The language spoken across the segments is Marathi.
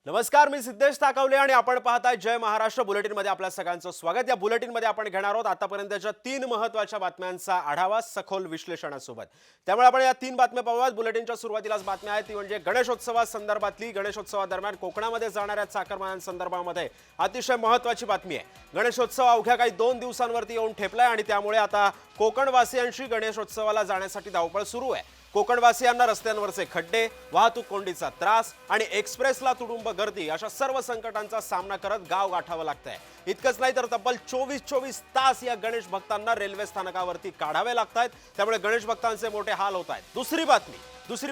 नमस्कार, मी सिद्धेश ताकवले आणि आपण पाहताय जय महाराष्ट्र बुलेटिन मध्ये आपल्या सगळ्यांचं स्वागत। या बुलेटिन मध्ये आपण घेणार आहोत आतापर्यंतच्या 3 महत्त्वाच्या बातम्यांचा आढावा सखोल विश्लेषणासोबत। त्यामुळे आपण या 3 बातम्या पाहूयात। बुलेटिनच्या सुरुवातीलाच बातमी आहे ती म्हणजे गणेशोत्सवासंदर्भातली। गणेशोत्सवादरम्यान कोकणामध्ये जाणाऱ्या चाकरमान्यांसंदर्भामध्ये अतिशय महत्त्वाची बातमी आहे। गणेशोत्सव अवघ्या काही 2 दिवसांवरती येऊन ठेपलाय आणि त्यामुळे आता कोकणवासियांची गणेशोत्सवाला जाण्यासाठी धावपळ सुरू आहे। कोकणवासियांना रस्त्यांवरचे खड्डे, वाहतूक कोंडीचा त्रास आणि एक्सप्रेसला तुडुंब गर्दी अशा सर्व संकटांचा सामना करत गाव गाठावं लागतंय। इतकंच नाही तर तब्बल 24 तास या गणेश भक्तांना रेल्वे स्थानकावरती काढावे लागतायत। त्यामुळे गणेश भक्तांचे मोठे हाल होत आहेत। दुसरी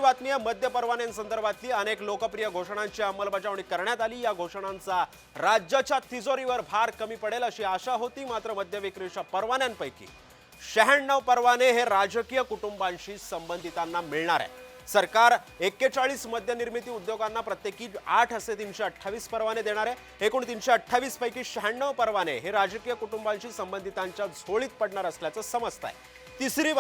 बातमी आहे मद्य परवान्यांसंदर्भातली। अनेक लोकप्रिय घोषणांची अंमलबजावणी करण्यात आली। या घोषणांचा राज्याच्या तिजोरीवर भार कमी पडेल अशी आशा होती, मात्र मद्य विक्रीच्या परवान्यांपैकी 96 परवाने हे राजकीय कुटुंबांशी संबंधितांना मिळणार आहे। सरकार 41 मद्य निर्मिती उद्योगांना प्रत्येकी 8 असे 328 परवाने देणार आहे। एकूण 328 पैकी 96 परवाने हे राजकीय कुटुंबांशी संबंधितांच्या झोळीत पडणार असल्याचं समजतंय। तिसरी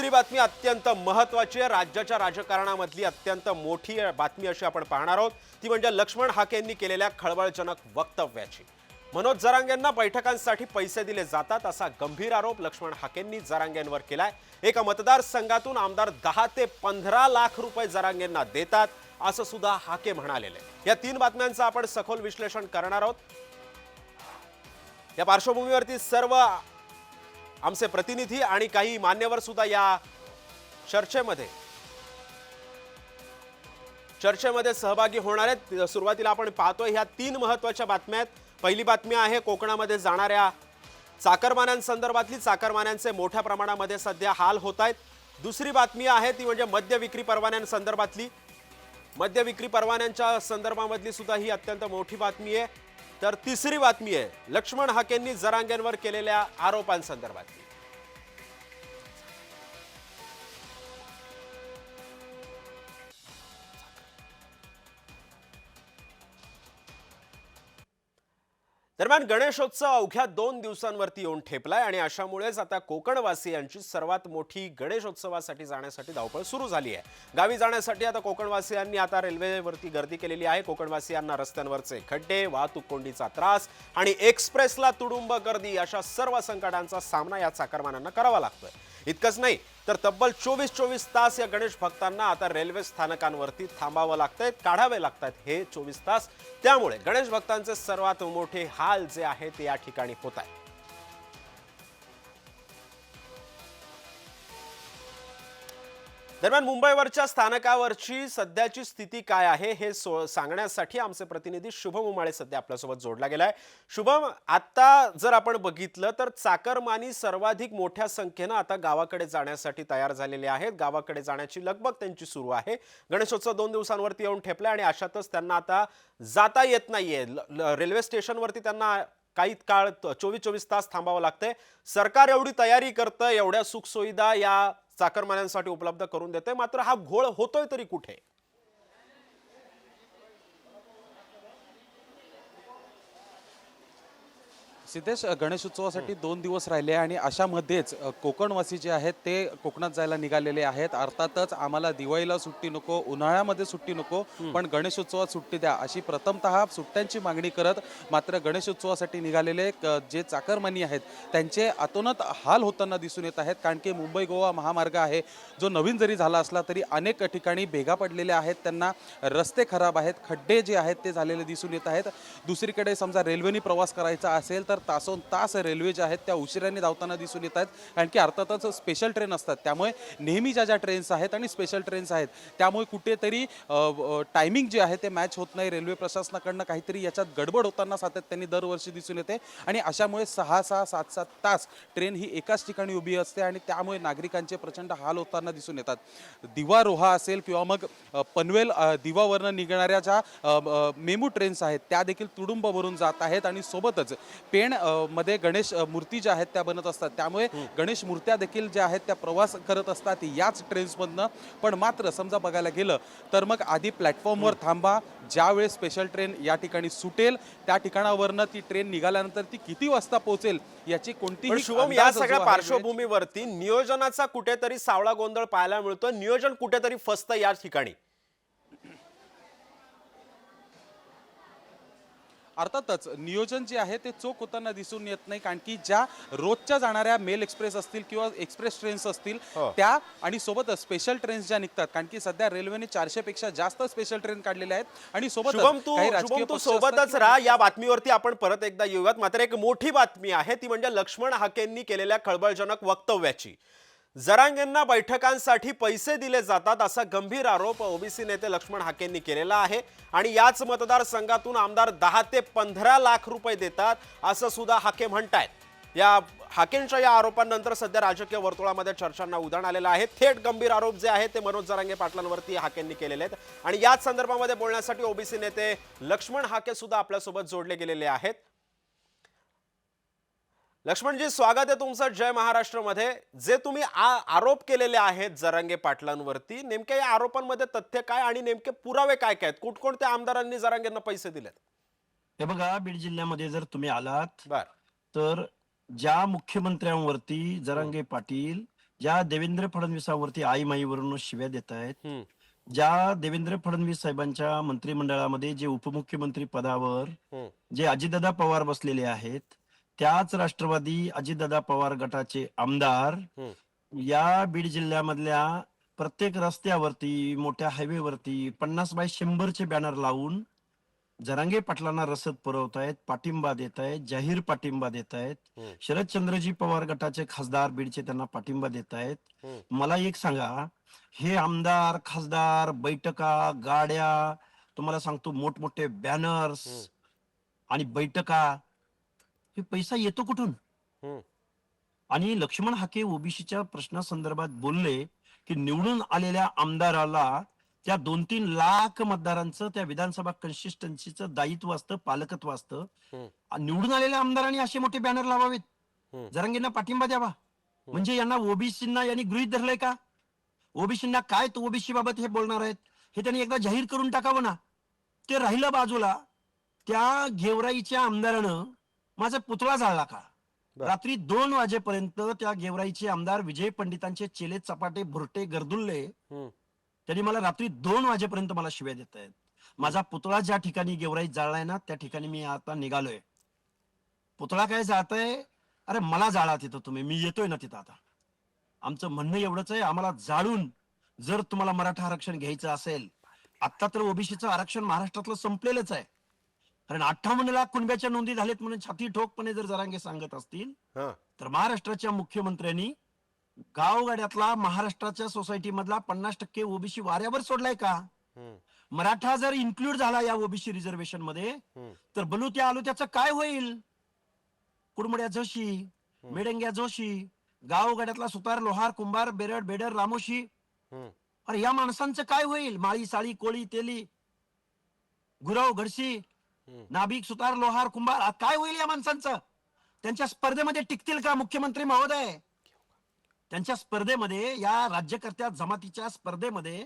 बातमी अत्यंत महत्त्वाची आहे। राज्याच्या राजकारणामधली अत्यंत मोठी बातमी अशी आपण पाहणार आहोत ती म्हणजे लक्ष्मण हाकेंनी केलेल्या खळबळजनक वक्तव्याची। मनोज जरांगेंना बैठकांसाठी पैसे दिले जातात असा गंभीर आरोप लक्ष्मण हाकेंनी जरांगेंवर केलाय। एका मतदारसंघातून आमदार 10 ते 15 लाख रुपये जरांगेंना देतात असं सुद्धा हाके म्हणालेले। या 3 बातम्यांचं आपण सखोल विश्लेषण करणार आहोत। या पार्श्वभूमीवरती सर्व आमचे प्रतिनिधी आणि काही मान्यवर सुद्धा या चर्चेमध्ये सहभागी होणार आहेत। सुरुवातीला आपण पाहतोय ह्या 3 महत्त्वाच्या बातम्या आहेत। पहिली बातमी आहे कोकणामध्ये जाणाऱ्या चाकरमान्यांसंदर्भातली। चाकरमान्यांचे मोठ्या प्रमाणामध्ये सध्या हाल होत आहेत। दुसरी बातमी आहे ती म्हणजे मद्य विक्री परवान्यांसंदर्भातली। मद्य विक्री परवान्यांच्या संदर्भामधली सुद्धा ही अत्यंत मोठी बातमी आहे। तर तिसरी बातमी आहे लक्ष्मण हाकेंनी जरांगेंवर केलेल्या आरोपांसंदर्भातली। दरम्यान गणेशोत्सव अवघ्या 2 दिवसांवरती येऊन ठेपलाय आणि अशामुळेच आता कोकणवासियांची सर्वात मोठी गणेशोत्सवासाठी जाण्यासाठी धावपळ सुरू झाली आहे। गावी जाण्यासाठी आता कोकणवासियांनी आता रेल्वेवरती गर्दी केलेली आहे। कोकणवासियांना रस्त्यांवरचे खड्डे, वाहतूक कोंडीचा त्रास आणि एक्सप्रेसला तुडुंब गर्दी अशा सर्व संकटांचा सामना या चाकरमान्यांना करावा लागतोय। इतकंच नाही तर तब्बल 24 तास या गणेश भक्तांना आता रेल्वे स्थानकांवरती थांबावं लागतंय, काढावे लागतात हे 24 तास। त्यामुळे गणेश भक्तांचे सर्वात मोठे हाल जे आहे ते या ठिकाणी होत आहे। दरम्यान मुंबईवरच्या स्थानकावरची सध्याची स्थिती काय आहे हे सांगण्यासाठी आमचे प्रतिनिधी शुभम उमाळे सध्या आपल्यासोबत जोडला गेलाय। शुभम, आता जर आपण बघितलं तर चाकरमानी सर्वाधिक मोठ्या संख्येने आता गावाकडे जाण्यासाठी तयार झालेले आहेत। गावाकडे जाण्याची लगबग त्यांची सुरू आहे। गणेशोत्सव 2 दिवसांवरती येऊन ठेपलाय आणि अशातच त्यांना आता जाता येत नाहीये। रेल्वे स्टेशनवरती त्यांना काही काळ 24 तास थांबावं लागतंय। सरकार एवढी तयारी करतं, एवढ्या सुखसुविधा या चाकरमान्यांसाठी उपलब्ध करून देते, मात्र हा घोळ होतोय तरी कुठे? सिद्धेश, गणेशोत्सवासाठी 2 दिवस राहिले आणि अशामध्येच कोकणवासी जे आहेत ते कोकणात जायला निघालेले आहेत। अर्थातच आम्हाला दिवाळीला सुट्टी नको, उन्हाळ्यामध्ये सुट्टी नको, पण गणेशोत्सवात सुट्टी द्या अशी प्रथमतः सुट्ट्यांची मागणी करत मात्र गणेशोत्सवासाठी निघालेले जे चाकरमानी आहेत त्यांचे अतोनात हाल होताना दिसून येत आहेत। कारण की मुंबई गोवा महामार्ग आहे जो नवीन जरी झाला असला तरी अनेक ठिकाणी भेगा पडलेल्या आहेत, त्यांना रस्ते खराब आहेत, खड्डे जे आहेत ते झालेले दिसून येत आहेत। दुसरीकडे समजा रेल्वेने प्रवास करायचा असेल तर तासोन तास रेल्वे ज्या आहेत त्या उशिराने धावताना दिसून येत आहेत। कारण की अर्थातच स्पेशल ट्रेन असतात, त्यामुळे नेहमीच्या ज्या ट्रेन्स आहेत आणि स्पेशल ट्रेन्स आहेत त्यामुळे कुठेतरी टायमिंग जे आहे ते मॅच होत नाही। रेल्वे प्रशासनाकडनं काहीतरी याच्यात गडबड होताना सातत्याने दरवर्षी दिसून येते आणि अशामुळे 6-6, 7-7 तास ट्रेन ही एकाच ठिकाणी उभी असते आणि त्यामुळे नागरिकांचे प्रचंड हाल होताना दिसून येतात। दिवा रोहा असेल किंवा मग पनवेल दिवावरनं निघणाऱ्या ज्या मेमू ट्रेन्स आहेत त्या देखील तुडुंब भरून जात आहेत आणि सोबतच पेण मध्ये गणेश मूर्ती ज्या आहेत त्या बनत असतात, त्यामुळे गणेश मूर्त्या देखील ज्या आहेत त्या प्रवास करत असतात याच ट्रेन्समधनं। पण मात्र समजा बघायला गेलं तर मग आधी प्लॅटफॉर्मवर थांबा, ज्यावेळेस स्पेशल ट्रेन या ठिकाणी सुटेल त्या ठिकाणावरनं ती ट्रेन निघाल्यानंतर ती किती वाजता पोहोचेल याची कोणतीही शुभम, या सगळ्या पार्श्वभूमीवरती नियोजनाचा कुठेतरी सावळा गोंधळ पाहायला मिळतो। नियोजन कुठेतरी फसतं या ठिकाणी। अर्थातच नियोजन जे आहे ते चोख होताना दिसून येत नाही, कारण की ज्या रोजच्या जाणाऱ्या मेल एक्सप्रेस असतील किंवा एक्सप्रेस ट्रेन्स असतील हो. त्या आणि सोबतच स्पेशल ट्रेन्स ज्या निघतात, कारण की सध्या रेल्वेने 400 पेक्षा जास्त स्पेशल ट्रेन काढलेल्या आहेत आणि सोबतच काही शुभम राजकीय तू पक्ष असतात सोबतच किंवा राहा. या बातमीवरती आपण परत एकदा येऊयात. मात्र एक मोठी बातमी आहे ती म्हणजे लक्ष्मण हाकेंनी केलेल्या खळबळजनक वक्तव्याची. जरांगेंना बैठकांसाठी पैसे दिले जातात असा गंभीर आरोप ओबीसी नेते लक्ष्मण हाकेंनी केलेला आहे आणि याच मतदारसंघातून आमदार 10 ते 15 लाख रुपये देतात असं सुद्धा हाके म्हणतायत. या हाकेंच्या या आरोपांनंतर सध्या राजकीय वर्तुळामध्ये चर्चांना उधाण आलेलं आहे. थेट गंभीर आरोप जे आहेत ते मनोज जरांगे पाटलांवरती हाकेंनी केलेले आहेत आणि याच संदर्भामध्ये बोलण्यासाठी ओबीसी नेते लक्ष्मण हाके सुद्धा आपल्यासोबत जोडले गेलेले आहेत. लक्ष्मणजी, स्वागत आहे तुमचं जय महाराष्ट्रमध्ये. जे तुम्ही आरोप केलेले आहेत जरांगे पाटलांवरती, नेमक्या या आरोपांमध्ये तथ्य काय आणि नेमके पुरावे काय काय आहेत? कोणकोणत्या आमदारांनी जरांगेंना पैसे दिलेत? हे बघा, बीड जिल्ह्यामध्ये जर तुम्ही आलात बर तर ज्या मुख्यमंत्र्यांवरती जरांगे पाटील, ज्या देवेंद्र फडणवीसांवरती आईमाईवरून शिव्या देत आहेत, हम्म, ज्या देवेंद्र फडणवीस साहेबांच्या मंत्रिमंडळामध्ये जे उपमुख्यमंत्री पदावर हम्म, जे अजितदादा पवार बसलेले आहेत, त्याच राष्ट्रवादी अजितदादा पवार गटाचे आमदार हम्म, या बीड जिल्ह्यामधल्या प्रत्येक रस्त्यावरती, मोठ्या हायवेवरती 50x100चे बॅनर लावून जरांगे पाटलांना रसद पुरवतायत, पाठिंबा देत आहेत, जाहीर पाठिंबा देत आहेत. हम्म, शरदचंद्रजी पवार गटाचे खासदार बीडचे त्यांना पाठिंबा देत आहेत. हम्म. मला एक सांगा, हे आमदार, खासदार, बैठका, गाड्या, तुम्हाला सांगतो मोठमोठे बॅनर्स आणि बैठका, हे पैसा येतो कुठून? हम्म. आणि लक्ष्मण हाके ओबीसीच्या प्रश्नासंदर्भात बोलले की निवडून आलेल्या आमदाराला त्या 2-3 लाख मतदारांचं त्या विधानसभा कन्सिस्टन्सीचं दायित्व असतं, पालकत्व असतं. निवडून आलेल्या आमदारांनी असे मोठे बॅनर लावावेत, जरांगेंना पाठिंबा द्यावा, म्हणजे यांना ओबीसींना यांनी गृहीत धरलंय का? ओबीसींना काय तो ओबीसी बाबत हे बोलणार आहेत हे त्यांनी एकदा जाहीर करून टाकावं ना. ते राहिलं बाजूला, त्या गेवराईच्या आमदारानं माझा पुतळा जाळला का? रात्री 2 वाजेपर्यंत त्या गेवराईचे आमदार विजय पंडितांचे चेले चपाटे भुरटे गरदुल्ले त्यांनी मला रात्री 2 वाजेपर्यंत मला शिव्या देत आहेत. माझा पुतळा ज्या ठिकाणी गेवराईत जाळलाय ना, त्या ठिकाणी मी आता निघालोय. पुतळा काय जाळताय? अरे मला जाळा तिथं तुम्ही, मी येतोय ना तिथं आता. आमचं म्हणणं एवढंच आहे, आम्हाला जाळून जर तुम्हाला मराठा आरक्षण घ्यायचं असेल, आता तर ओबीसीचं आरक्षण महाराष्ट्रातलं संपलेलंच आहे. कारण 58 लाख कुणब्याच्या नोंदी झालेत म्हणून छाती ठोकपणे जर जरांगे सांगत असतील, हा. तर महाराष्ट्राच्या मुख्यमंत्र्यांनी गावगाड्यातला महाराष्ट्राच्या सोसायटी मधला 50% ओबीसी वाऱ्यावर सोडलाय का? मराठा जर इन्क्लूड झाला या ओबीसी रिझर्वेशन मध्ये, तर बलुत्या आलुत्याचं काय होईल? कुडमुड्या जोशी, मेडंग्या जोशी, गावगाड्यातला सुतार, लोहार, कुंभार, बेरड, बेडर, रामोशी, अरे या माणसांचं काय होईल? माळी, साळी, कोळी, तेली, गुरव, घडशी, नाभिक, सुतार, लोहार, कुंभार, काय होईल या माणसांचं? त्यांच्या स्पर्धेमध्ये टिकतील का मुख्यमंत्री महोदय? त्यांच्या स्पर्धेमध्ये, या राज्यकर्त्या जमातीच्या स्पर्धेमध्ये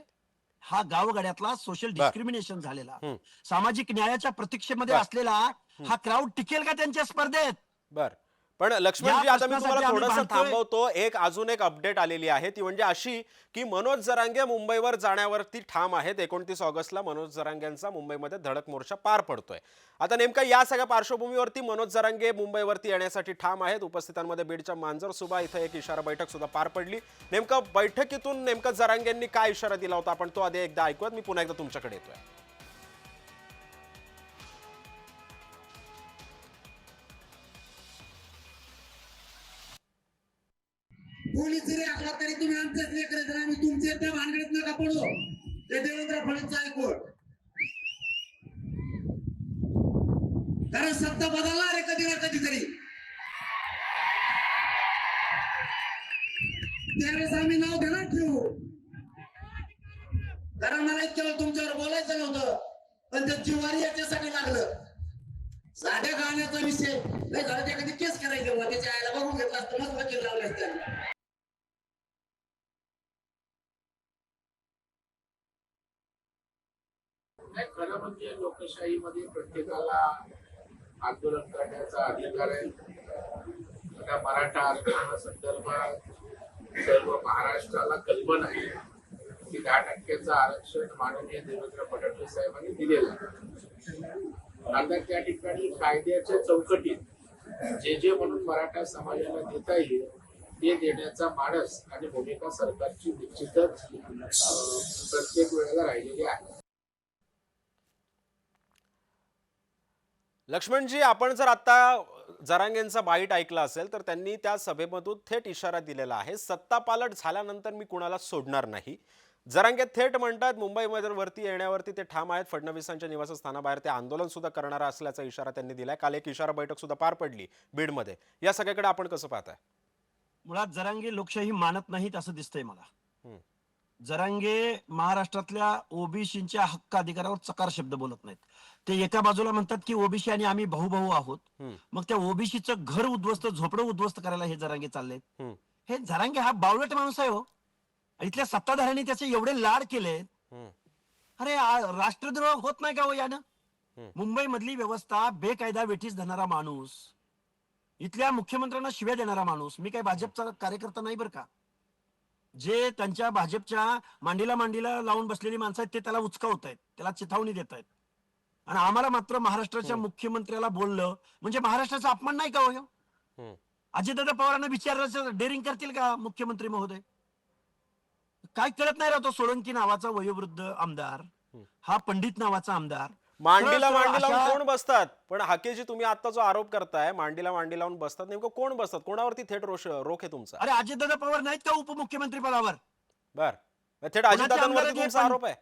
हा गावगाड्यातला सोशल डिस्क्रिमिनेशन झालेला, सामाजिक न्यायाच्या प्रतीक्षेमध्ये असलेला हा क्राऊड टिकेल का त्यांच्या स्पर्धेत? बर. पण लक्ष्मणजी, या आता मी तुम्हाला प्रश्नासाठी आम्ही थोडंसं भांडतोय. थांबवतो. अजून एक अपडेट आलेली आहे ती म्हणजे अशी की मनोज जरांगे मुंबईवर जाण्यावरती ठाम आहेत. 29 ऑगस्टला मनोज जरांगेंचा मुंबईमध्ये धडक मोर्चा पार पडतोय. आता नेमका या सगळ्या पार्श्वभूमीवरती मनोज जरांगे मुंबईवरती येण्यासाठी ठाम आहेत. उपस्थितांमध्ये बीडच्या मांजरसुबा इथं एक इशारा बैठक सुद्धा पार पडली. नेमकं बैठकीतून जरांगेंनी काय इशारा दिला होता आपण तो आधी एकदा ऐकूयात. मी पुन्हा एकदा तुमच्याकडे येतोय. कोणी जरी असला तरी तुम्ही आमचेच लेकरं, जर आम्ही तुमचे त्या भानगडीत नका पडू. ते देवेंद्र फडणवीस ऐकून, कारण सत्ता बदलणार आहे कधी ना कधीतरी. त्यावेळेस आम्ही नाव देणार ठेवू, कारण मला इतक्या वेळ तुमच्यावर बोलायचं नव्हतं, पण ते जिवारी याच्यासाठी लागलं. साध्या गाण्याचा विषय नाही झाला, ते कधी केस करायचे बघा, त्याच्या आईला बघून घेतला असतं, मग वकील लावले असते. खरं म्हणजे लोकशाहीमध्ये प्रत्येकाला आंदोलन करण्याचा अधिकार आहे. आता मराठा आरक्षणासंदर्भात सर्व महाराष्ट्राला कल्पना आहे की 10% आरक्षण माननीय देवेंद्र फडणवीस साहेबांनी दिलेलं आहे. आता त्या ठिकाणी कायद्याच्या चौकटीत जे म्हणून मराठा समाजाला देता येईल ते देण्याचा मानस आणि भूमिका सरकारची निश्चितच प्रत्येक वेळेला राहिलेली आहे. लक्ष्मणजी, आपण जर आता जरांगेंचा बाईट ऐकला असेल तर त्यांनी त्या सभेमधून थेट इशारा दिलेला आहे, सत्ता पालट झाल्यानंतर मी कुणाला सोडणार नाही. जरांगे थेट म्हणतात मुंबईमध्ये वरती येण्यावरती ते ठाम आहेत. फडणवीसांच्या निवासस्थानाबाहेर ते आंदोलन सुद्धा करणार असल्याचा इशारा त्यांनी दिलाय. काल एक इशारा बैठक सुद्धा पार पडली बीडमध्ये. या सगळ्याकडे आपण कसं पाहताय? मुळात जरांगे लोकशाही मानत नाहीत असं दिसतंय मला. हम्म. जरांगे महाराष्ट्रातल्या ओबीसीच्या हक्क अधिकारावर चकार शब्द बोलत नाहीत. ते एका बाजूला म्हणतात की ओबीसी आणि आम्ही भाऊ आहोत. हम्म. मग त्या ओबीसीचं घर उद्ध्वस्त, झोपडं उद्ध्वस्त करायला हे जरांगे चाललेत. हम्म. हे जरांगे हा बावळट माणूस आहे हो. इथल्या सत्ताधाऱ्यांनी त्याचे एवढे लाड केले. हम्म. अरे राष्ट्रद्रोह होत नाही का हो यानं? मुंबई मधली व्यवस्था बेकायदा वेठीस धरणारा माणूस, इथल्या मुख्यमंत्र्यांना शिव्या देणारा माणूस. मी काही भाजपचा कार्यकर्ता नाही बरं का. जे त्यांच्या भाजपच्या मांडीला लावून बसलेली माणसं आहेत ते त्याला उचकावत आहेत, त्याला चिथावणी देत आहेत. आणि आम्हाला मात्र महाराष्ट्राच्या मुख्यमंत्र्याला बोललं म्हणजे महाराष्ट्राचा अपमान नाही का हो? हम्म. अजितदादा पवारांना विचारायचं डेअरिंग करतील का मुख्यमंत्री महोदय? काय कळत नाही राहतो. सोळंकी नावाचा वयोवृद्ध आमदार, हा पंडित नावाचा आमदार मांडीला सरळ मांडी लावून अशा- कोण बसतात? पण हाकेजी, तुम्ही आता जो आरोप करताय मांडीला मांडी लावून बसतात, नेमकं कोण बसतात? कोणावरती थेट रोख आहे तुमचा? अरे अजितदादा पवार नाहीत का उपमुख्यमंत्री पदावर? बर, थेट कोणाचे आमदार अजितदादांवरती आहेत हे तुमचा पण? आरोप आहे?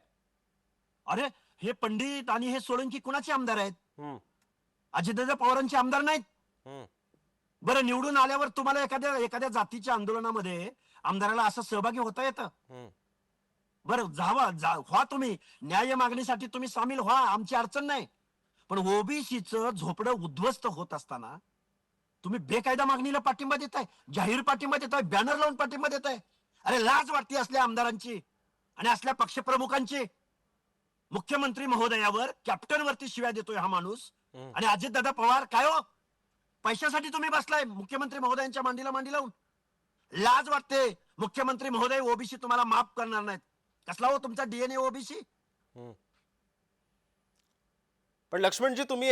अरे हे पंडित आणि हे सोळंकी कुणाचे आमदार आहेत? हम्म. अजितदादा पवारांचे आमदार नाहीत. हम्म. बरं, निवडून आल्यावर तुम्हाला एखाद्या जातीच्या आंदोलनामध्ये आमदाराला असं सहभागी होता येतं? हम्म. बरं, व्हा तुम्ही न्याय मागणीसाठी तुम्ही सामील व्हा, आमची अडचण नाही. पण ओबीसीचं झोपडं उद्ध्वस्त होत असताना तुम्ही बेकायदा मागणीला पाठिंबा देताय, जाहीर पाठिंबा देताय, बॅनर लावून पाठिंबा देताय. अरे लाज वाटते असल्या आमदारांची आणि असल्या पक्षप्रमुखांची. मुख्यमंत्री महोदयावर, कॅप्टन वरती शिव्या देतोय हा माणूस. आणि अजितदादा पवार काय हो, पैशासाठी तुम्ही बसलाय मुख्यमंत्री महोदयांच्या मांडीला मांडी लावून? लाज वाटते. मुख्यमंत्री महोदय ओबीसी तुम्हाला माफ करणार नाहीत. कसला हो तुमचा डीएनए ओबीसी? पण लक्ष्मणजी, तुम्ही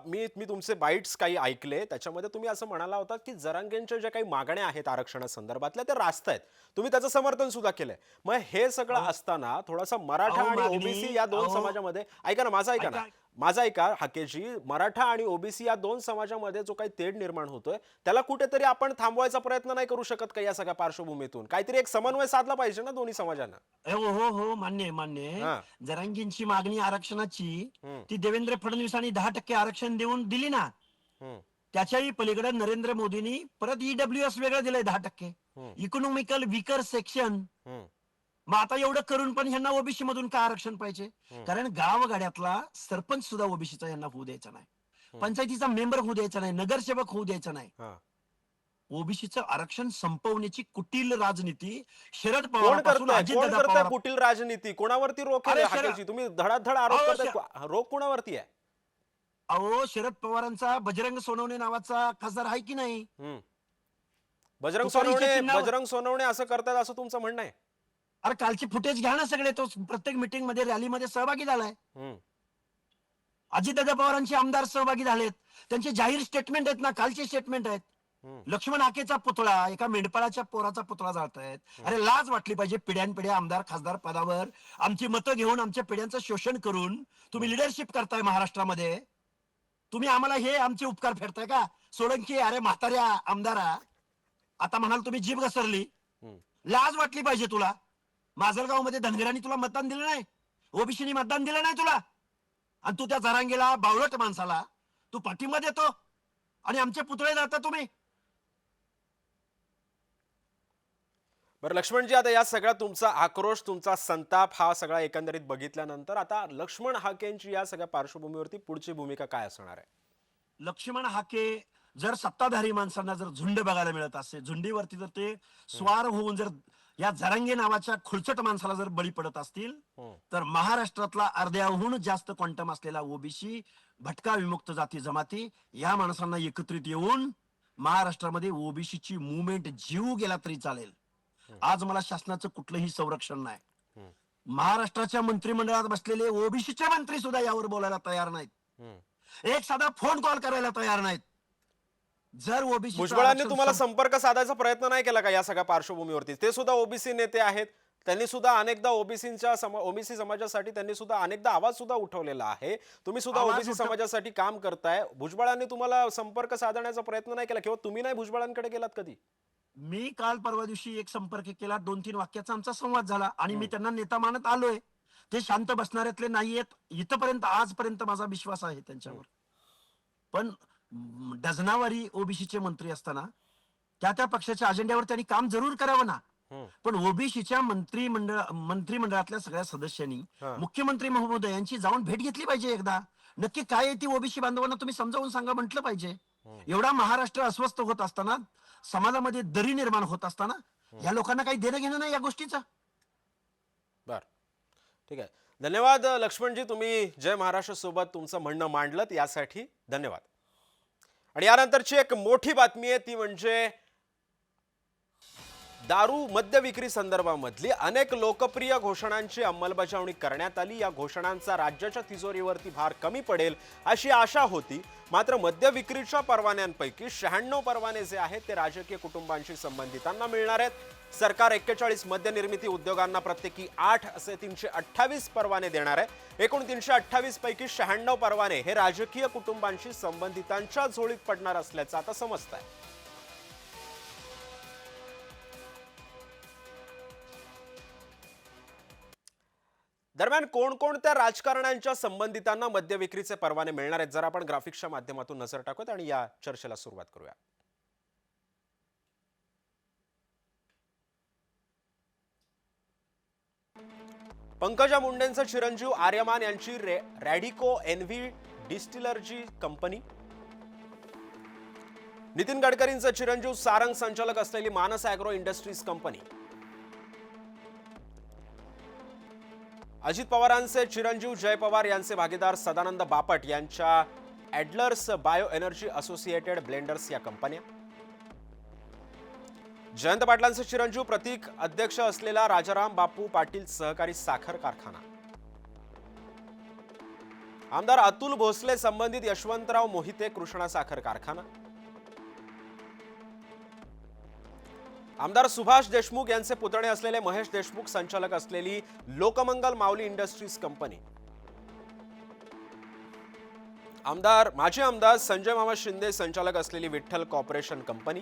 मी तुमचे बाईट्स काही ऐकले, त्याच्यामध्ये तुम्ही असं म्हणाला होता की जरांगेंच्या ज्या काही मागण्या आहेत आरक्षणासंदर्भातल्या त्या रास्त आहेत. तुम्ही त्याचं समर्थन सुद्धा केलंय. मग हे सगळं असताना थोडासा मराठा अहो, आणि मागणी- ओबीसी या दोन अहो, समाजामध्ये, ऐका ना माझा ऐका हाकेजी, मराठा आणि ओबीसी या दोन समाजामध्ये जो काही तेढ निर्माण होतोय त्याला कुठेतरी आपण थांबवायचा प्रयत्न नाही करू शकत का? या सगळ्या पार्श्वभूमीतून काहीतरी एक समन्वय साधला पाहिजे ना दोन्ही समाजांना. हो, मान्य. हा. जरांगींची मागणी आरक्षणाची हम्म. ती देवेंद्र फडणवीसांनी 10% आरक्षण देऊन दिली ना. हम्म. त्याच्याही पलीकडे नरेंद्र मोदींनी परत ईडब्ल्यूएस वेगळं दिलंय 10%. Economical weaker section. हम्म. मग आता एवढं करून पण ह्यांना ओबीसी मधून का आरक्षण पाहिजे? कारण गावगाड्यातला सरपंच सुद्धा ओबीसीचा यांना होऊ द्यायचा नाही, पंचायतीचा मेंबर होऊ द्यायचा नाही, नगरसेवक होऊ द्यायचा नाही. हा. ओबीसीचं आरक्षण संपवण्याची कुटील राजनीती शरद कोण पवारांपासून करताय अजितदादा करताय पवार. कुटील राजनीती? कोणावरती रोख आहे अरे शरद- हाकेजी? तुम्ही धडाधड आरोप अहो, करताय, रोख कोणावरती आहे? अहो, शरद पवारांचा बजरंग सोनवणे नावाचा खासदार आहे की नाही? बजरंग सोनवणे असं करतात असं तुमचं म्हणणं आहे? अरे कालची फुटेज घ्या ना सगळे. तो प्रत्येक मीटिंग मध्ये, रॅलीमध्ये सहभागी झालाय. अजितदादा पवारांचे आमदार सहभागी झालेत. त्यांचे जाहीर स्टेटमेंट आहेत ना, कालचे स्टेटमेंट आहेत. लक्ष्मण हाकेचा पुतळा, एका मेंढपाळाच्या पोराचा पुतळा जाळतायत. अरे लाज वाटली पाहिजे. पिढ्यानपिढ्या आमदार खासदार पदावर आमची मतं घेऊन आमच्या पिढ्यांचं शोषण करून तुम्ही लिडरशिप करताय महाराष्ट्रामध्ये. तुम्ही आम्हाला हे आमचे उपकार फेडताय का? सोळंकी, अरे म्हाताऱ्या आमदारा, आता म्हणाल तुम्ही जीभ घसरली. लाज वाटली पाहिजे तुला. माजलगाव मध्ये धनगरांनी तुला मतदान दिलं नाही, ओबीसीनी मतदान दिलं नाही तुला, आणि तू त्या जरांगेला, बावळट माणसाला तू पाठिंबा देतो आणि आमचे पुतळे जाता तुम्ही. बरं लक्ष्मणजी, आता या सगळ्या तुमचा आक्रोश, तुमचा संताप हा सगळा एकंदरीत बघितल्यानंतर आता लक्ष्मण हाकेंची या सगळ्या पार्श्वभूमीवरती पुढची भूमिका काय असणार आहे? लक्ष्मण हाके जर सत्ताधारी माणसांना जर झुंड बघायला मिळत असेल, झुंडीवरती जर ते स्वार होऊन जर या जरांगे नावाच्या खुळचट माणसाला जर बळी पडत असतील, तर महाराष्ट्रातला अर्ध्याहून जास्त क्वांटम असलेला ओबीसी, भटका विमुक्त जाती जमाती या माणसांना एकत्रित येऊन महाराष्ट्रामध्ये ओबीसीची मुवमेंट जीव गेला तरी चालेल. आज मला शासनाचं कुठलंही संरक्षण नाही. महाराष्ट्राच्या मंत्रिमंडळात बसलेले ओबीसीचे मंत्री सुद्धा यावर बोलायला तयार नाहीत. एक साधा फोन कॉल करायला तयार नाहीत. जर ओबीसी भुजबळांनी तुम्हाला संपर्क साधायचा प्रयत्न नाही केला का या सगळ्या पार्श्वभूमीवरती? ते सुद्धा ओबीसी नेते आहेत. त्यांनी सुद्धा अनेकदा ओबीसी समाजासाठी त्यांनी सुद्धा अनेकदा आवाज सुद्धा उठवलेला आहे. तुम्ही सुद्धा आवाज ओबीसी समाजासाठी काम करताय. भुजबळांनी तुम्हाला संपर्क साधण्याचा प्रयत्न नाही केला किंवा तुम्ही नाही भुजबळांकडे गेलात कधी? मी काल परवा दिवशी एक संपर्क केला, 2-3 वाक्याचा आमचा संवाद झाला आणि मी त्यांना नेता मानत आलोय. ते शांत बसणाऱ्यातले नाहीयेत. इथपर्यंत आजपर्यंत माझा विश्वास आहे त्यांच्यावर. पण डझनावारी ओबीसीचे मंत्री असताना त्या त्या पक्षाच्या अजेंड्यावर त्यांनी काम जरूर करावं ना. पण ओबीसीच्या मंत्रिमंडळातल्या सगळ्या सदस्यांनी मुख्यमंत्री महोदयांची जाऊन भेट घेतली पाहिजे एकदा. नक्की काय आहे ती ओबीसी बांधवांना तुम्ही समजावून सांगा म्हटलं पाहिजे. एवढा महाराष्ट्र अस्वस्थ होत असताना, समाजामध्ये दरी निर्माण होत असताना या लोकांना काही देणं घेणं नाही या गोष्टीचं. बर, ठीक आहे. धन्यवाद लक्ष्मणजी, तुम्ही जय महाराष्ट्र सोबत तुमचं म्हणणं मांडलं यासाठी धन्यवाद. आणि यानंतरची एक मोठी बातमी आहे ती म्हणजे दारू मद्य विक्री संदर्भामधली अनेक लोकप्रिय घोषणांची अंमलबजावणी करण्यात आली. या घोषणांचा राज्याच्या तिजोरीवरती भार कमी पडेल अशी आशा होती. मात्र मद्य विक्रीच्या परवान्यांपैकी 96 परवाने जे आहेत ते राजकीय कुटुंबांशी संबंधितांना मिळणार आहेत. सरकार 41 मद्य निर्मिती उद्योगांना प्रत्येकी 8 असे 328 परवाने देणार आहे. एकूण 328 पैकी 96 परवाने हे राजकीय कुटुंबांशी संबंधितांच्या झोळीत पडणार असल्याचं आता समजत आहे. दरम्यान कोणकोणत्या राजकारण्यांच्या संबंधितांना मद्य विक्रीचे परवाने मिळणार आहेत, जरा आपण ग्राफिक्सच्या माध्यमातून नजर टाकूयात आणि या चर्चेला सुरुवात करूया. पंकजा मुंडेंचा चिरंजीव आर्यमान यांची रॅडिको एनव्ही डिस्टिलरची कंपनी. नितीन गडकरींचा चिरंजीव सारंग संचालक असलेली मानस ॲग्रो इंडस्ट्रीज कंपनी. अजित पवारांचे चिरंजीव जय पवार यांचे भागीदार सदानंद बापट यांच्या ॲडलर्स बायो एनर्जी असोसिएटेड ब्लेंडर्स या कंपन्या. जयंत पाटलांचे चिरंजीव प्रतीक अध्यक्ष असलेला राजाराम बापू पाटील सहकारी साखर कारखाना. आमदार अतुल भोसले संबंधित यशवंतराव मोहिते कृष्णा साखर कारखाना. आमदार सुभाष देशमुख यांचे पुतणे असलेले महेश देशमुख संचालक असलेली लोकमंगल माऊली इंडस्ट्रीज कंपनी. माजी आमदार संजय मामा शिंदे संचालक असलेली विठ्ठल कॉर्पोरेशन कंपनी.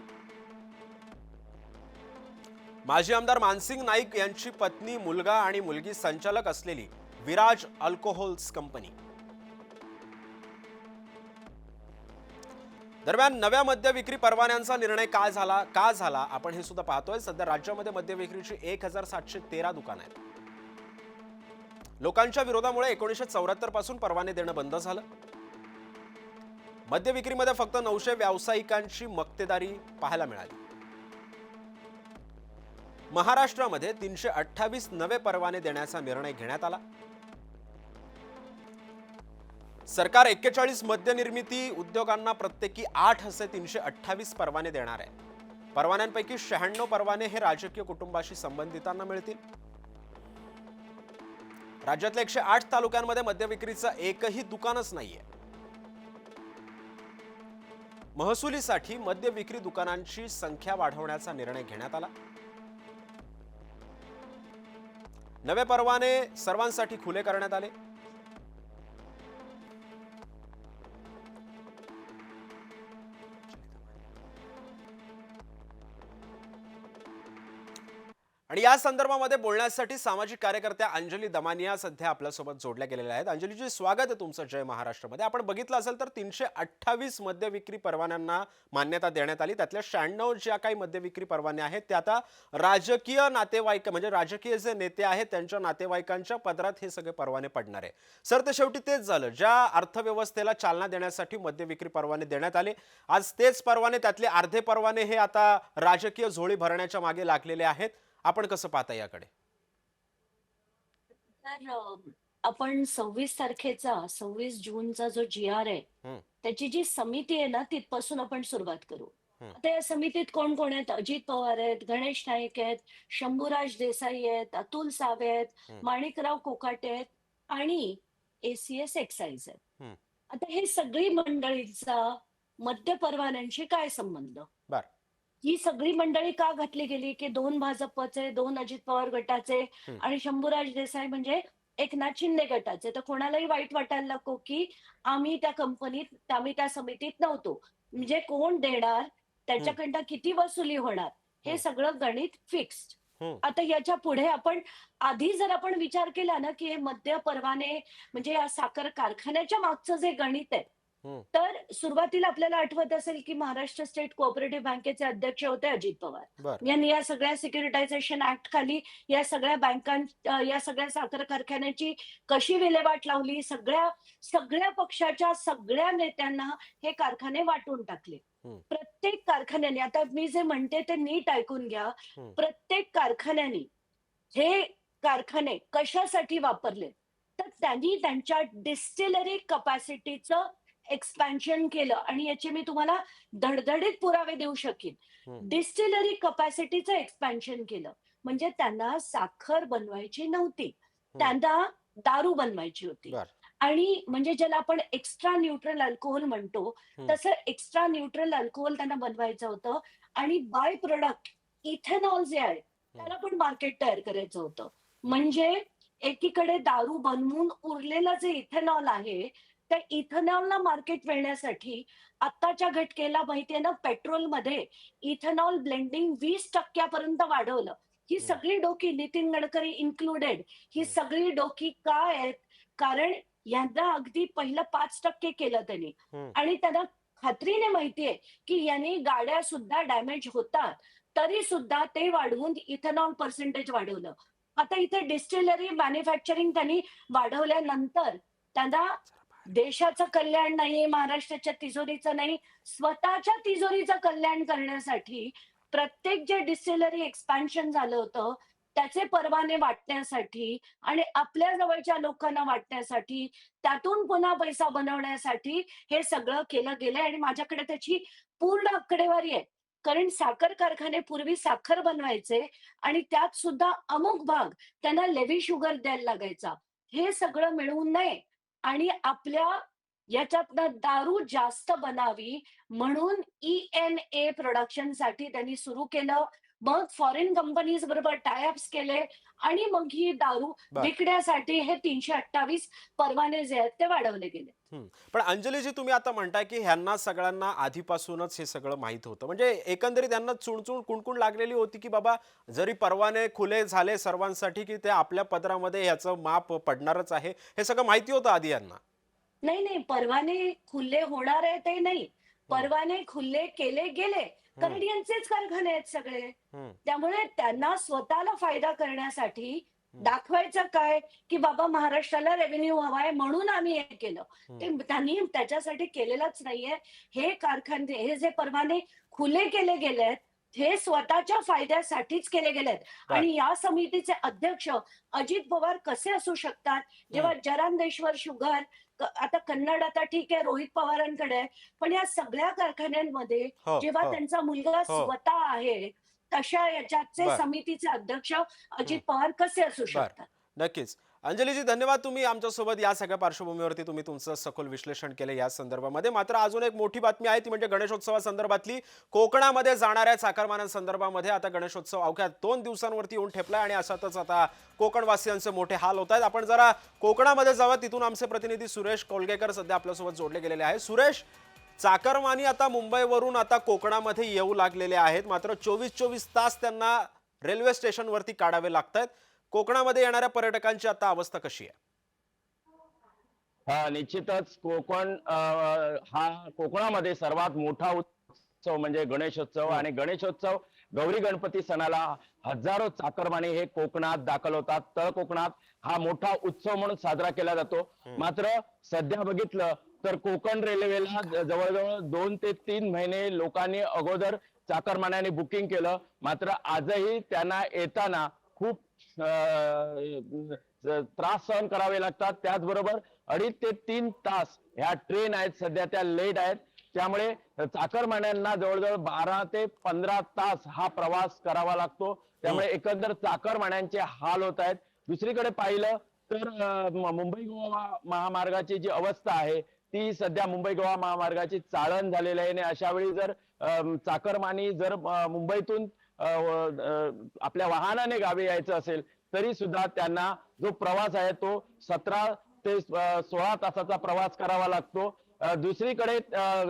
माजी आमदार मानसिंग नाईक यांची पत्नी, मुलगा आणि मुलगी संचालक असलेली विराज अल्कोहोल्स कंपनी. दरम्यान नव्या मद्य विक्री परवान्यांचा निर्णय का झाला आपण हे सुद्धा पाहतोय. सध्या राज्यामध्ये मद्य विक्रीची 1713 दुकानं आहेत. लोकांच्या विरोधामुळे 1974 पासून परवाने देणं बंद झालं. मद्य विक्रीमध्ये फक्त 900 व्यावसायिकांची मक्तेदारी पाहायला मिळाली. महाराष्ट्रामध्ये 328 नवे परवाने देण्याचा निर्णय घेण्यात आला. सरकार 41 मद्य निर्मिती उद्योगांना प्रत्येकी 8 असे 328 परवाने देणार आहे. परवान्यांपैकी 96 परवाने हे राजकीय कुटुंबाशी संबंधितांना मिळतील. राज्यातल्या 108 तालुक्यांमध्ये मद्य विक्रीचं एकही दुकानच नाहीये. महसुलीसाठी मद्य विक्री दुकानांची संख्या वाढवण्याचा निर्णय घेण्यात आला. नवे परवाने सर्वांसाठी खुले करण्यात आले. आणि या संदर्भामध्ये बोलण्यासाठी सामाजिक कार्यकर्त्या अंजली दमानिया सध्या आपल्यासोबत जोडल्या गेलेल्या आहेत. अंजलीजी, स्वागत आहे तुमचं जय महाराष्ट्रमध्ये. आपण बघितलं असेल तर 328 मद्य विक्री परवान्यांना मान्यता देण्यात आली. त्यातल्या 96 ज्या काही मद्य विक्री परवाने आहेत ते आता राजकीय नातेवाईक म्हणजे राजकीय जे नेते आहेत त्यांच्या नातेवाईकांच्या पदरात हे सगळे परवाने पडणार आहे. सर, ते शेवटी तेच झालं. ज्या अर्थव्यवस्थेला चालना देण्यासाठी मद्य विक्री परवाने देण्यात आले, आज तेच परवाने, त्यातले अर्धे परवाने हे आता राजकीय झोळी भरण्याच्या मागे लागलेले आहेत. आपण कसं पाहता याकडे? तर आपण 26 जूनचा जो GR आहे त्याची जी समिती आहे ना तिथपासून आपण सुरुवात करू. आता या समितीत कोण कोण आहेत? अजित पवार आहेत, गणेश नाईक आहेत, शंभूराज देसाई आहेत, अतुल सावे आहेत, माणिकराव कोकाटे आहेत आणि ACS एक्साइज आहेत. आता हे सगळी मंडळीचा मद्य परवान्यांशी काय संबंध? बर. ही सगळी मंडळी का घातली गेली की 2 भाजपचे, 2 अजित पवार गटाचे हं. आणि शंभूराज देसाई म्हणजे एकनाथ शिंदे गटाचे. तर कोणालाही वाईट वाटायला नको की आम्ही त्या समितीत नव्हतो. म्हणजे कोण देणार, त्याच्याकडनं किती वसुली होणार, हे हं. सगळं गणित फिक्स्ड. हं. आता याच्या पुढे आधी जर आपण विचार केला ना, की हे मद्य परवाने म्हणजे या साखर कारखान्याच्या मागचं जे गणित आहे, हं. तर सुरुवातीला आपल्याला आठवत असेल, की महाराष्ट्र स्टेट कोऑपरेटिव्ह बँकेचे अध्यक्ष होते अजित पवार. बर. यांनी या सगळ्या सिक्युरिटायझेशन ऍक्ट खाली या सगळ्या साखर कारखान्याची कशी विल्हेवाट लावली, सगळ्या पक्षाच्या सगळ्या नेत्यांना हे कारखाने वाटून टाकले. हं. प्रत्येक कारखान्याने, आता मी जे म्हणते ते नीट ऐकून घ्या, हं. प्रत्येक कारखान्याने हे कारखाने कशासाठी वापरले, तर त्यांनी त्यांच्या डिस्टिलरी कपॅसिटीचं एक्सपॅन्शन केलं आणि याचे मी तुम्हाला धडधडीत पुरावे देऊ शकीन. हं. डिस्टिलरी कपॅसिटीचं एक्सपॅन्शन केलं म्हणजे त्यांना साखर बनवायची नव्हती, त्यांना दारू बनवायची होती. बर. आणि म्हणजे ज्याला आपण एक्स्ट्रा न्यूट्रल अल्कोहोल म्हणतो, हं. तसं एक्स्ट्रा न्यूट्रल अल्कोहोल त्यांना बनवायचं होतं आणि बाय प्रोडक्ट इथेनॉल जे आहे त्याला पण मार्केट तयार करायचं होतं. म्हणजे एकीकडे दारू बनवून उरलेलं जे इथेनॉल आहे, त्या इथेनॉलला मार्केट मिळण्यासाठी आत्ताच्या घटकेला माहितीये ना, पेट्रोलमध्ये इथेनॉल ब्लेंडिंग 20% पर्यंत वाढवलं. ही सगळी डोकी, नितीन गडकरी इन्क्लुडेड, ही सगळी डोकी काय आहेत? कारण यांना अगदी पहिलं 5% केलं त्यांनी हं. आणि त्यांना खात्रीने माहितीये की यांनी गाड्या सुद्धा डॅमेज होतात, तरी सुद्धा ते वाढवून इथेनॉल पर्सेंटेज वाढवलं. आता इथे डिस्टिलरी मॅन्युफॅक्चरिंग त्यांनी वाढवल्यानंतर त्यांना देशाचं कल्याण नाही, महाराष्ट्राच्या तिजोरीचं नाही, स्वतःच्या तिजोरीचं कल्याण करण्यासाठी प्रत्येक जे डिस्टिलरी एक्सपॅन्शन झालं होतं, त्याचे परवाने वाटण्यासाठी आणि आपल्या जवळच्या लोकांना वाटण्यासाठी, त्यातून पुन्हा पैसा बनवण्यासाठी हे सगळं केलं गेलंय आणि माझ्याकडे त्याची पूर्ण आकडेवारी आहे. कारण साखर कारखाने पूर्वी साखर बनवायचे आणि त्यात सुद्धा अमुक भाग त्यांना लेव्ही शुगर द्यायला लागायचा. हे सगळं मिळवून नाही आणि आपल्या याच्यातनं दारू जास्त बनावी म्हणून ENA प्रोडक्शनसाठी त्यांनी सुरू केलं. मग फॉरेन कंपनीज बरोबर टाय-अप्स केले आणि मग ही दारू बर. विकण्यासाठी हे 328 परवाने जे आहेत ते वाढवले गेले. हं. पण अंजलीजी, तुम्ही आता म्हणताय की ह्यांना सगळ्यांना आधीपासूनच हे सगळं माहीत होतं. म्हणजे एकंदरीत यांना चुणचुण कुणकुण लागलेली होती की बाबा जरी परवाने खुले झाले सर्वांसाठी की ते आपल्या पदरामध्ये ह्याचं माप पडणारच आहे, हे सगळं माहिती होतं आधी यांना? नाही, परवाने खुले होणार आहे ते नाही. परवाने खुले केले गेले. कारण यांचेच कारखाने आहेत सगळे. हं. त्यामुळे त्यांना स्वतःला फायदा करण्यासाठी दाखवायचं काय, की बाबा महाराष्ट्राला रेव्हेन्यू हवाय म्हणून आम्ही हे केलं. ते त्यांनी त्याच्यासाठी केलेलंच नाहीये. हे जे परवाने खुले केले गेलेत, हे स्वतःच्या फायद्यासाठीच केले गेलेत. बर. आणि या समितीचे अध्यक्ष अजित पवार कसे असू शकतात, जेव्हा जरांदेश्वर शुगर आता कन्नड आता ठीक आहे रोहित पवारांकडे आहे, पण या सगळ्या कारखान्यांमध्ये हो, जेव्हा हो. त्यांचा मुलगा स्वतः आहे, तशा याच्यातचे बर. समितीचे अध्यक्ष अजित पवार कसे असू बर. शकतात? नक्कीच. अंजलीजी, धन्यवाद. तुम्ही आमच्यासोबत या सगळ्या पार्श्वभूमीवरती तुम्ही तुमचं सखोल विश्लेषण केलं या संदर्भामध्ये. मात्र अजून एक मोठी बातमी आहे ती म्हणजे गणेशोत्सवासंदर्भातली. कोकणामध्ये जाणाऱ्या चाकरमान्यांसंदर्भामध्ये आता गणेशोत्सव अवघ्या 2 दिवसांवरती येऊन ठेपलाय आणि अशातच आता कोकणवासियांचे मोठे हाल होत आहेत. आपण जरा कोकणामध्ये जावं, तिथून आमचे प्रतिनिधी सुरेश कोलगेकर सध्या आपल्यासोबत जोडले गेलेले आहेत. सुरेश, चाकरमानी आता मुंबईवरून आता कोकणामध्ये येऊ लागलेले आहेत, मात्र 24-24 तास त्यांना रेल्वे स्टेशनवरती काढावे लागतात. कोकणामध्ये येणाऱ्या पर्यटकांची आता अवस्था कशी आहे? हा निश्चितच हा कोकणामध्ये सर्वात मोठा उत्सव म्हणजे गणेशोत्सव आणि गणेशोत्सव गौरी गणपती सणाला हजारो चाकरमानी हे कोकणात दाखल होतात. तळ कोकणात हा मोठा उत्सव म्हणून साजरा केला जातो. मात्र सध्या बघितलं तर कोकण रेल्वेला जवळजवळ 2 ते 3 महिने लोकांनी अगोदर चाकरमान्यांनी बुकिंग केलं. मात्र आजही त्यांना येताना खूप त्रास सहन करावे लागतात. त्याचबरोबर 2.5 ते 3 तास ह्या ट्रेन आहेत सध्या त्या लेट आहेत. त्यामुळे चाकरमान्यांना जवळजवळ 12 ते 15 तास हा प्रवास करावा लागतो. त्यामुळे एकंदर चाकरमान्यांचे हाल होत आहेत. दुसरीकडे पाहिलं तर मुंबई गोवा महामार्गाची जी अवस्था आहे ती सध्या मुंबई गोवा महामार्गाची चाळण झालेली आहे आणि अशा वेळी जर चाकरमानी जर मुंबईतून आपल्या वाहनाने गावी यायचं असेल तरी सुद्धा त्यांना जो प्रवास आहे तो 17 ते 16 तासाचा प्रवास करावा लागतो. दुसरीकडे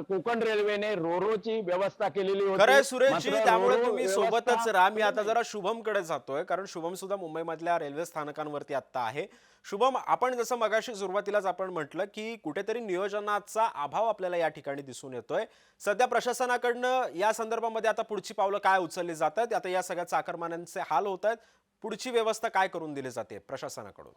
कोकण रेल्वेने रोरोची व्यवस्था केलेली होती. खरंय सुरेशजी, मात्र त्यामुळे रोरो तुम्ही व्यवस्था- सोबतच राहा. मी आता जरा शुभमकडे जातोय, कारण शुभम सुद्धा मुंबईमधल्या रेल्वे स्थानकांवरती आता आहे. शुभम, आपण जसं मगाशी सुरुवातीलाच आपण म्हटलं की कुठेतरी नियोजनाचा अभाव आपल्याला या ठिकाणी दिसून येतोय. सध्या प्रशासनाकडनं या संदर्भामध्ये आता पुढची पावलं काय उचलली जात आहेत? आता या सगळ्या चाकरमान्यांचे हाल होत आहेत, पुढची व्यवस्था काय करून दिली जाते प्रशासनाकडून?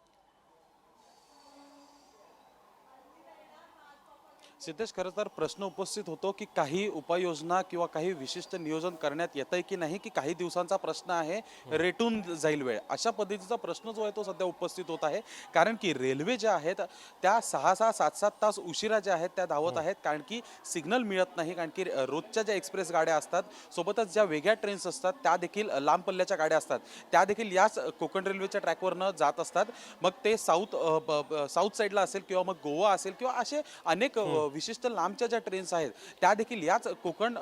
सिद्धेश, खरं तर प्रश्न उपस्थित होतो की काही उपाययोजना किंवा काही विशिष्ट नियोजन करण्यात येत आहे की नाही, की काही दिवसांचा प्रश्न आहे, रेटून जाईल वेळ, अशा पद्धतीचा प्रश्न जो आहे तो सध्या उपस्थित होत आहे. कारण की रेल्वे ज्या आहेत त्या 6-6, 7-7 तास उशिरा ज्या आहेत त्या धावत आहेत, कारण की सिग्नल मिळत नाही. कारण की रोजच्या ज्या एक्सप्रेस गाड्या असतात, सोबतच ज्या वेगळ्या ट्रेन्स असतात त्या देखील लांब पल्ल्याच्या गाड्या असतात, त्या देखील याच कोकण रेल्वेच्या ट्रॅकवरनं जात असतात. मग ते साऊथ साईडला असेल किंवा मग गोवा असेल किंवा असे अनेक विशिष्ट लांबच्या ज्या ट्रेन्स आहेत त्या देखील याच कोकण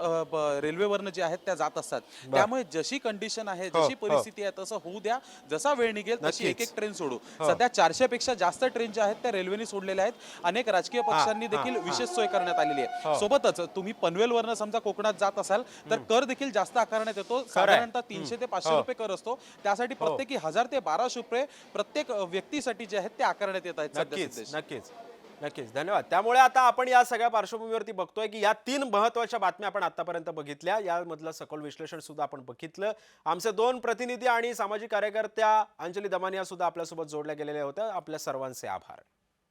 रेल्वेवरनं जे आहेत त्या जात असतात. त्यामुळे जशी कंडिशन आहे, जशी परिस्थिती आहे तसं होऊ द्या. जसा वेळ निघेल तशी एक एक ट्रेन सोडू. सध्या 400 पेक्षा जास्त ट्रेन ज्या आहेत त्या रेल्वेने सोडलेल्या आहेत. अनेक राजकीय पक्षांनी देखील विशेष सोय करण्यात आलेली आहे. सोबतच तुम्ही पनवेलवरनं समजा कोकणात जात असाल तर कर देखील जास्त आकारण्यात येतो. साधारणतः 300 ते 500 रुपये कर असतो. त्यासाठी प्रत्येकी 1000 ते 1200 रुपये प्रत्येक व्यक्तीसाठी जे आहेत ते आकारण्यात येत आहेत. नक्कीच नक्कीच नक्कीच, धन्यवाद. त्यामुळे आता आपण या सगळ्या पार्श्वभूमीवरती बघतोय की या 3 महत्वाच्या बातम्या आपण आतापर्यंत बघितल्या, यामधलं सखोल विश्लेषण सुद्धा आपण बघितलं. आमचे 2 प्रतिनिधी आणि सामाजिक कार्यकर्त्या अंजली दमानिया सुद्धा आपल्यासोबत जोडल्या गेलेल्या होत्या. आपल्या सर्वांचे आभार.